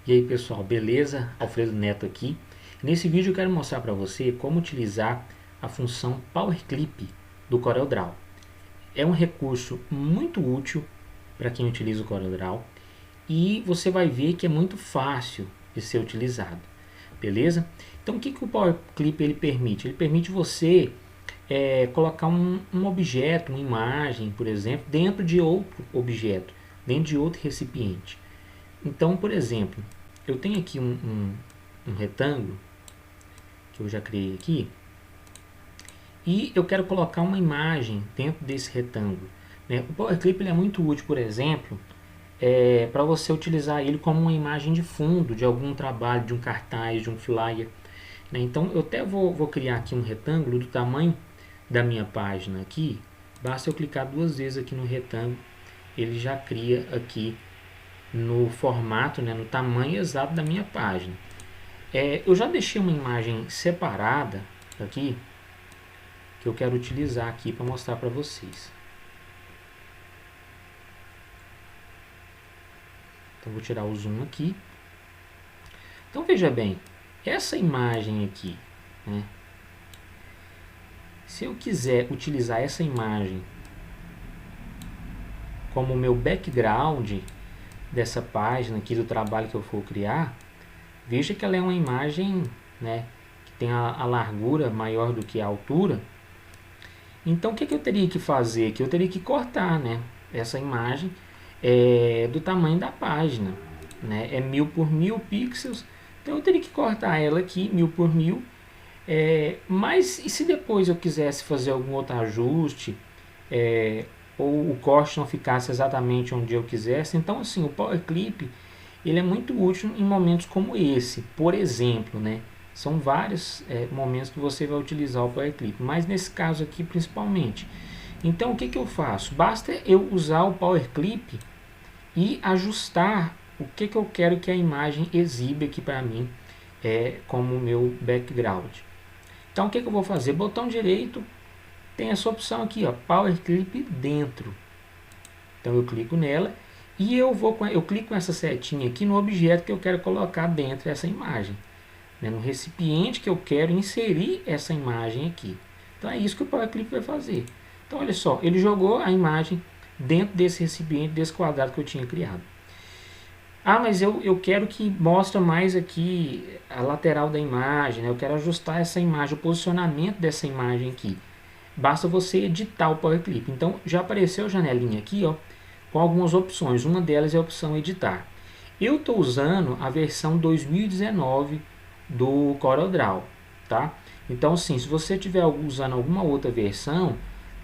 E aí pessoal, beleza? Alfredo Neto aqui. Nesse vídeo eu quero mostrar para você como utilizar a função Power Clip do CorelDRAW. É um recurso muito útil para quem utiliza o CorelDRAW e você vai ver que é muito fácil de ser utilizado, beleza? Então o que o Power Clip ele permite? Ele permite você colocar um objeto, uma imagem, por exemplo, dentro de outro objeto, dentro de outro recipiente. Então, por exemplo, eu tenho aqui um retângulo que eu já criei aqui e eu quero colocar uma imagem dentro desse retângulo, né? O Power Clip ele é muito útil, por exemplo, para você utilizar ele como uma imagem de fundo de algum trabalho, de um cartaz, de um flyer, né? Então eu até vou criar aqui um retângulo do tamanho da minha página aqui. Basta eu clicar duas vezes aqui no retângulo, ele já cria aqui no formato, né, no tamanho exato da minha página. Eu já deixei uma imagem separada aqui que eu quero utilizar aqui para mostrar para vocês. Então vou tirar o zoom aqui. Então veja bem, essa imagem aqui, né, se eu quiser utilizar essa imagem como meu background dessa página aqui do trabalho que eu for criar, veja que ela é uma imagem, né, que tem a largura maior do que a altura. Então o que eu teria que fazer aqui? Eu teria que cortar, né, essa imagem do tamanho da página, né, é 1000 por 1000 pixels. Então eu teria que cortar ela aqui 1000 por 1000. Mas e se depois eu quisesse fazer algum outro ajuste, ou o corte não ficasse exatamente onde eu quisesse? Então assim, o Power Clip ele é muito útil em momentos como esse. Por exemplo, né, são vários momentos que você vai utilizar o Power Clip, mas nesse caso aqui principalmente. Então o que eu faço? Basta eu usar o Power Clip e ajustar o que eu quero que a imagem exiba aqui para mim como meu background. Então o que eu vou fazer? Botão direito, tem essa opção aqui, ó, Power Clip dentro. Então eu clico nela e eu clico com essa setinha aqui no objeto que eu quero colocar dentro dessa imagem, né, no recipiente que eu quero inserir essa imagem aqui. Então é isso que o Power Clip vai fazer. Então olha só, ele jogou a imagem dentro desse recipiente, desse quadrado que eu tinha criado. Ah, mas eu quero que mostre mais aqui a lateral da imagem, né? Eu quero ajustar essa imagem, o posicionamento dessa imagem aqui. Basta você editar o Power Clip. Então já apareceu a janelinha aqui, ó, com algumas opções. Uma delas é a opção editar. Eu estou usando a versão 2019 do CorelDRAW, tá? Então sim, se você estiver usando alguma outra versão,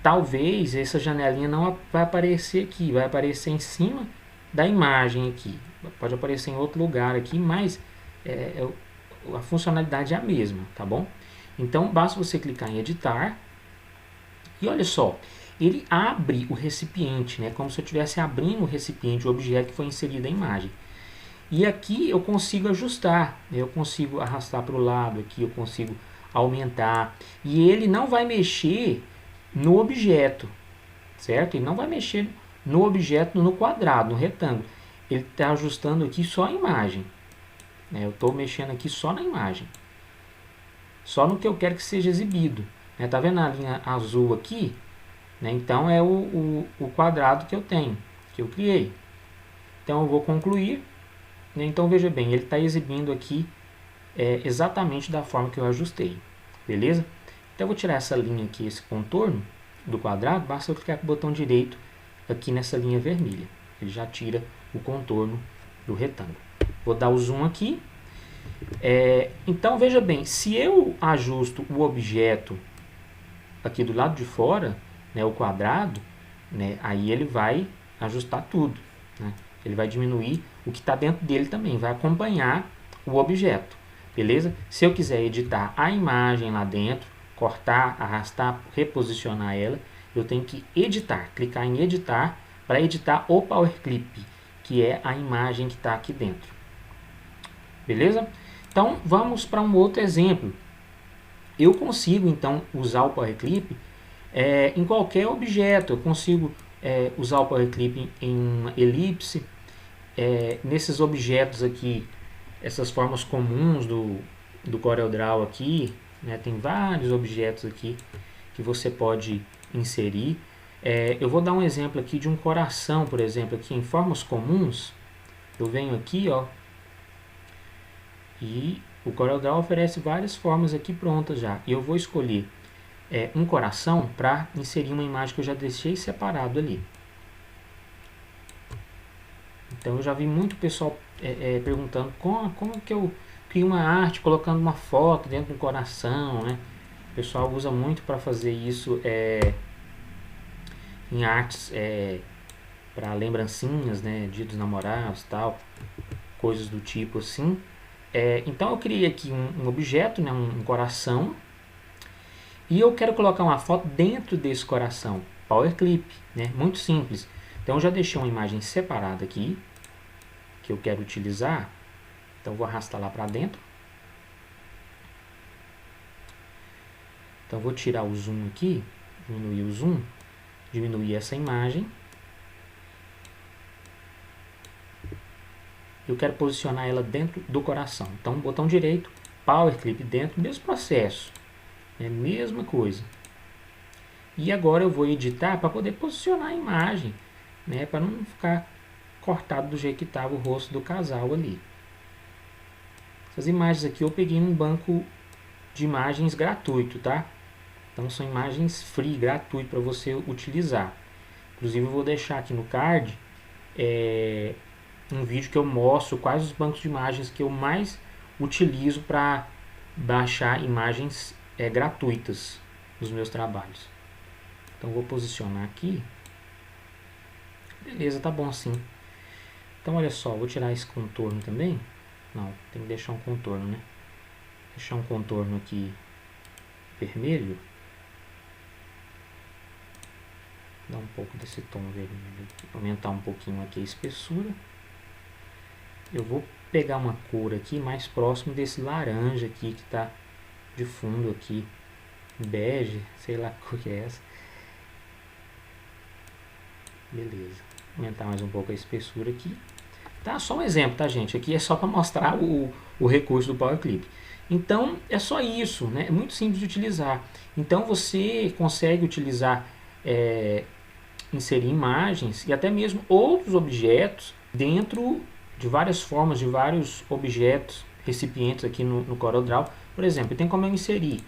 talvez essa janelinha não vai aparecer aqui, vai aparecer em cima da imagem aqui. Pode aparecer em outro lugar aqui, mas a funcionalidade é a mesma, tá bom? Então basta você clicar em editar e olha só, ele abre o recipiente, né, como se eu estivesse abrindo o recipiente, o objeto que foi inserido na imagem. E aqui eu consigo ajustar, né, eu consigo arrastar para o lado aqui, eu consigo aumentar, e ele não vai mexer no objeto, certo? Ele não vai mexer no objeto, no quadrado, no retângulo. Ele está ajustando aqui só a imagem, né? Eu estou mexendo aqui só na imagem, só no que eu quero que seja exibido, né? Tá vendo a linha azul aqui, né? Então é o quadrado que eu tenho, que eu criei. Então eu vou concluir, né? Então veja bem, ele está exibindo aqui exatamente da forma que eu ajustei, beleza? Então eu vou tirar essa linha aqui, esse contorno do quadrado. Basta eu clicar com o botão direito aqui nessa linha vermelha, ele já tira o contorno do retângulo. Vou dar o zoom aqui. Então veja bem, se eu ajusto o objeto aqui do lado de fora, né, o quadrado, né, aí ele vai ajustar tudo, né? Ele vai diminuir o que está dentro dele também, vai acompanhar o objeto, beleza? Se eu quiser editar a imagem lá dentro, cortar, arrastar, reposicionar ela, eu tenho que editar, clicar em editar para editar o Power Clip, que é a imagem que está aqui dentro, beleza? Então vamos para um outro exemplo. Eu consigo então usar o Power Clip em qualquer objeto. Eu consigo usar o Power Clip em uma elipse, nesses objetos aqui essas formas comuns do CorelDRAW aqui, né? Tem vários objetos aqui que você pode inserir. Eu vou dar um exemplo aqui de um coração, por exemplo, aqui em formas comuns. Eu venho aqui, ó, e o CorelDRAW oferece várias formas aqui prontas já. E eu vou escolher um coração para inserir uma imagem que eu já deixei separado ali. Então eu já vi muito pessoal perguntando como que eu crio uma arte colocando uma foto dentro do coração, né? O pessoal usa muito para fazer isso em artes para lembrancinhas, né? Dia dos namorados, tal, coisas do tipo assim. Então eu criei aqui um objeto, né? Um coração, e eu quero colocar uma foto dentro desse coração. Power Clip, né? Muito simples. Então eu já deixei uma imagem separada aqui que eu quero utilizar. Então eu vou arrastar lá para dentro. Então vou tirar o zoom aqui, diminuir o zoom, diminuir essa imagem. Eu quero posicionar ela dentro do coração. Então botão direito, Power Clip dentro, mesmo processo, mesma coisa. E agora eu vou editar para poder posicionar a imagem, né, para não ficar cortado do jeito que estava o rosto do casal ali. Essas imagens aqui eu peguei num banco de imagens gratuito, tá? Então são imagens free, gratuito para você utilizar. Inclusive eu vou deixar aqui no card um vídeo que eu mostro quais os bancos de imagens que eu mais utilizo para baixar imagens gratuitas dos meus trabalhos. Então vou posicionar aqui. Beleza, tá bom assim. Então olha só, vou tirar esse contorno também. Não, tem que deixar um contorno, né? Deixar um contorno aqui vermelho. Dar um pouco desse tom vermelho aqui, aumentar um pouquinho aqui a espessura. Eu vou pegar uma cor aqui mais próximo desse laranja aqui que está de fundo aqui, bege, sei lá qual que é essa. Beleza, aumentar mais um pouco a espessura aqui. Tá, só um exemplo, tá, gente? Aqui é só para mostrar o recurso do Power Clip. Então é só isso, né? É muito simples de utilizar. Então você consegue utilizar, inserir imagens e até mesmo outros objetos dentro de várias formas, de vários objetos, recipientes aqui no CorelDRAW. Por exemplo, tem como eu inserir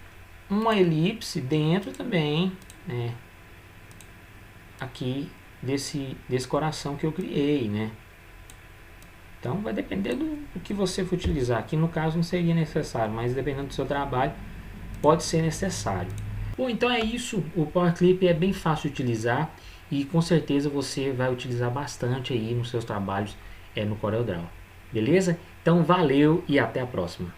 uma elipse dentro também, né, aqui desse coração que eu criei, né? Então vai depender do que você for utilizar. Aqui no caso não seria necessário, mas dependendo do seu trabalho pode ser necessário. Bom, então é isso. O Power Clip é bem fácil de utilizar e com certeza você vai utilizar bastante aí nos seus trabalhos no CorelDRAW. Beleza? Então valeu e até a próxima.